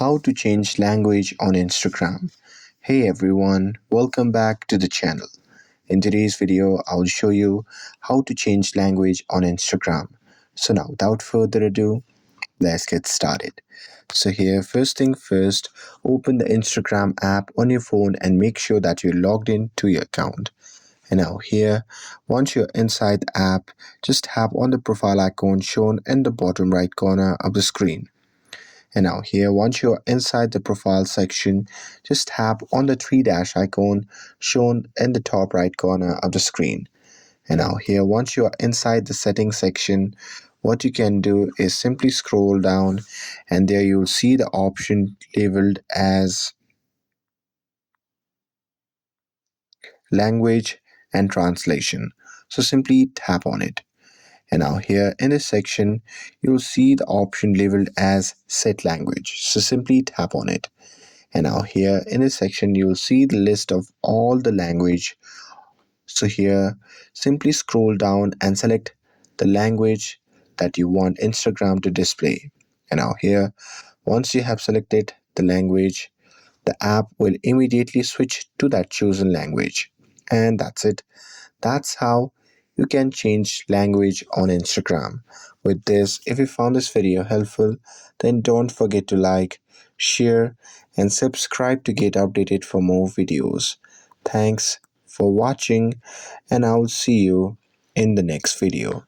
How to change language on Instagram. Hey everyone, welcome back to the channel. In today's video, I'll show you how to change language on Instagram. So now, without further ado, let's get started. So here, first thing first, open the Instagram app on your phone and make sure that you're logged in to your account. And now here, once you're inside the app, just tap on the profile icon shown in the bottom right corner of the screen. And now here, once you're inside the profile section, just tap on the three dash icon shown in the top right corner of the screen. And now here, once you're inside the settings section, what you can do is simply scroll down and there you'll see the option labeled as language and translation. So simply tap on it. And now here in this section, you'll see the option labeled as set language. So simply tap on it. And now here in this section, you'll see the list of all the language. So here, simply scroll down and select the language that you want Instagram to display. And now here, once you have selected the language, the app will immediately switch to that chosen language. And that's it. That's how you can change language on Instagram. With this, if you found this video helpful, then don't forget to like, share, and subscribe to get updated for more videos. Thanks for watching, and I'll see you in the next video.